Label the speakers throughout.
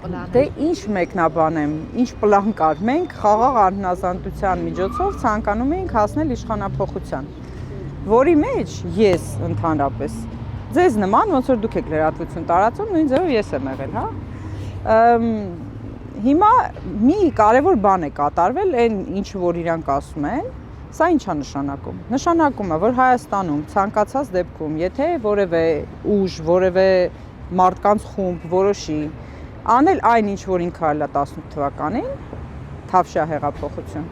Speaker 1: պլանը։
Speaker 2: Դե ինչ մեկնաբանեմ, ինչ պլան կար։ Մենք խաղաղ անհնազանդության միջոցով ցանկանում էինք հասնել իշխանափոխության, որի մեջ ես ընդհանրապես ձեզ նման ոնց որ դուք եք լրատվություն տարածում, նույն ձևով ես եմ եղել, հա։ Հիմա մի կարևոր բան է կատարվել, այն ինչ որ իրանք ասում են, սա ինչ է նշանակում։ Նշանակում է, որ Հայաստանում ցանկացած դեպքում, եթե որևէ ուժ, որևէ մարդկանց խումբ որոշի անել այն ինչ որ ինքը այլա 18 թվականին, Թավշյա հեղափոխություն,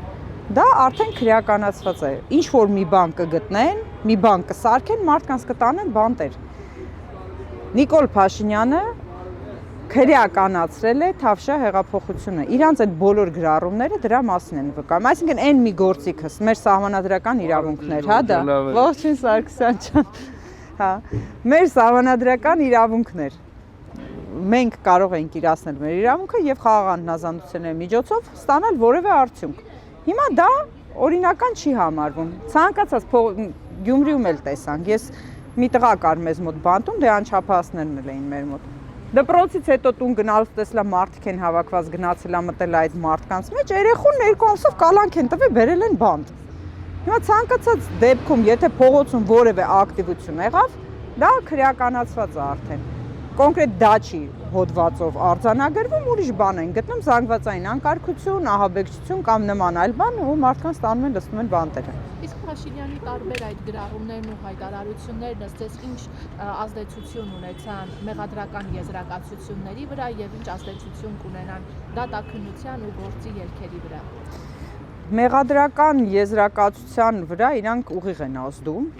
Speaker 2: դա արդեն քրեականացված է։ Ինչ որ մի բան կգտնեն, մի բան կսարքեն, մարդկանց կտանեն բանտեր։ Նիկոլ Փաշինյանը քրեականացրել է Թավշյա հեղափոխությունը։ Իրանց այդ բոլոր գրառումները դրա մասին են վկայում։ Այսինքն այն մի գործիքս մեր սահմանադրական իրավունքներ, հա դա։ Ողջույն Սարգսյան ջան։ Հա, մեր սահմանադրական իրավունքներ։ Մենք կարող ենք իրացնել մեր իրավունքը եւ խաղաղ անհնազանդությունների միջոցով ստանալ որևէ արդյունք։ Հիմա դա օրինական չի համարվում։ Ցանկացած Գյումրիում էլ տեսանք։ Ես մի տղա կար մեզ մոտ բանտում, դե անչափահասներն էլ էին մեր մոտ։ Դպրոցից հետո տուն գնալուց տեսլա մարդիկ են հավաքված, գնացել ա մտել այդ մարդկանց մեջ, երեխուն երկու ամսով կալանք են տվել, բերել են բանտ։ Հիմա ցանկացած դեպքում, եթե փողոցում որևէ ակտիվություն եղավ, դա քրեականացված է արդեն։ Կոնկրետ դա չի հոդվածով արձանագրվում, ուրիշ բան են գտնում, զանգվածային անկարգություն, ահաբեկչություն կամ նման այլ բան, ու մարդկանց տանում են լցնում են բանտերը։
Speaker 1: Իսկ Փաշինյանի տարբեր այդ գրառումներն ու հայտարարություններն ըստ ինչ ազդեցություն ունեցան մեղադրական եզրակացությունների վրա եւ ինչ ազդեցություն կունենան դատաքննության ու գործի ելքերի վրա։
Speaker 2: Մեղադրական եզրակացության վրա իրանք ուղիղ են ազդում,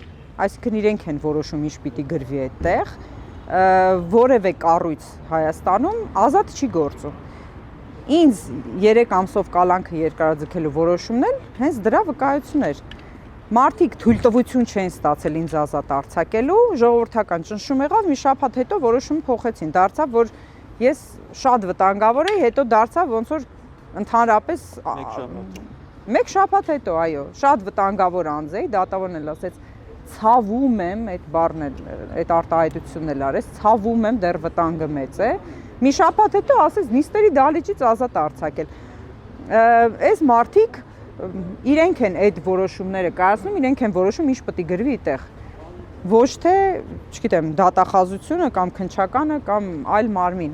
Speaker 2: այսինքն իրենք են որոշում ինչ պիտի գրվի այդտեղ, որևէ կառույց Հայաստանում ազատ չի գործում։ Ինձ 3 ամսով կալանքը երկարաձգելու որոշումն էլ հենց դրա վկայություն էր։ Մարդիկ թույլտվություն չեն ստացել ինձ ազատ արձակելու, ժողովրդական ճնշում եղավ, մի շաբաթ հետո որոշումը փոխեցին, դարձավ, որ ես շատ վտանգավոր էի, հետո դարձավ ոնց որ ընդհանրապես մեկ շաբաթ հետո, այո, շատ վտանգավոր անձ էի, դատավորն էլ ասեց ցավում եմ, այդ բառն էլ, այդ արտահայտությունն էլ արեց, ցավում եմ, դեռ վտանգը մեծ է։ Մի շաբաթ հետո ասեց նիստերի դահլիճից ազատ արձակել։ Այս մարդիկ իրենք են այդ որոշումները կայացնում, իրենք են որոշում ինչ պետք է գրվի այդտեղ։ Ոչ թե, չգիտեմ, դատախազությունը կամ քննչականը կամ այլ մարմին։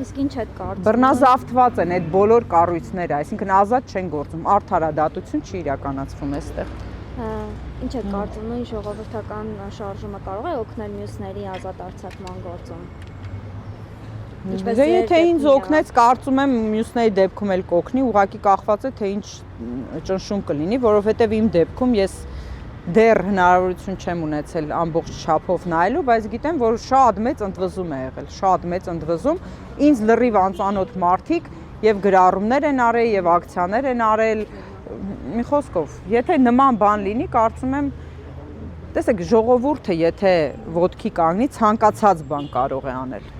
Speaker 3: Իսկ ինչ է կարծում։
Speaker 2: Բռնազավթված են այդ բոլոր կառույցները, այսինքն ազատ չեն գործում, արդարադատություն չի իրականացվում այստեղ։
Speaker 3: Ինչ է կարծում, նույն ժողովրդական շարժումը կարող է օգնել մյուսների ազատ արձակման գործում։
Speaker 2: Դե եթե ինձ օգնեց, կարծում եմ մյուսների դեպքում էլ կօգնի, ուղղակի կախված է թե ինչ ճնշում կլինի, որովհետև իմ դեպքում ես դեռ հնարավորություն չեմ ունեցել ամբողջ չափով նայելու, բայց գիտեմ, որ շատ մեծ ընդվզում է եղել, շատ մեծ ընդվզում, ինձ լրիվ անծանոթ մարդիկ եւ գրառումներ են արել եւ ակցիաներ են արել, մի խոսքով, եթե նման բան լինի, կարծում եմ, տեսեք, ժողովուրդը եթե ոտքի կանգնի, ցանկացած բան կարող է անել։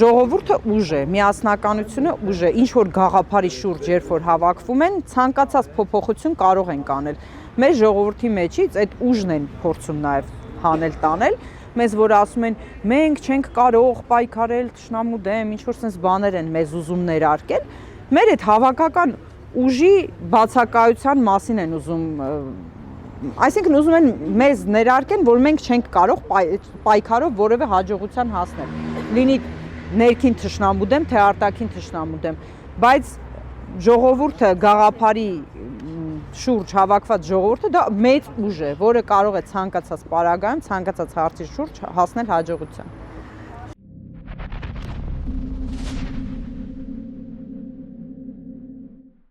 Speaker 2: Ժողովուրդը ուժ է, միասնականությունը ուժ է, ինչ որ գաղափարի շուրջ երբ որ հավաքվում են, ցանկացած փոփոխություն կարող են անել։ Մեր ժողովրդի մեջից այդ ուժն են փորձում նաև հանել տանել, մեզ որ ասում են մենք չենք կարող պայքարել թշնամու դեմ, ինչ որ sense բաներ են մեզ ուզում ներարկել, մեր այդ հավաքական ուժի բացակայության մասին են ուզում, այսինքն ուզում են մեզ ներարկեն, որ մենք չենք կարող պայքարով որևէ հաջողության հասնել։ Լինի ներքին թշնամու դեմ, թե արտաքին թշնամու դեմ, բայց ժողովուրդը գաղափարի շուրջ հավաքված ժողովուրդը դա մեծ ուժ է, որը կարող է ցանկացած պարագայում, ցանկացած հարցի շուրջ հասնել հաջողության։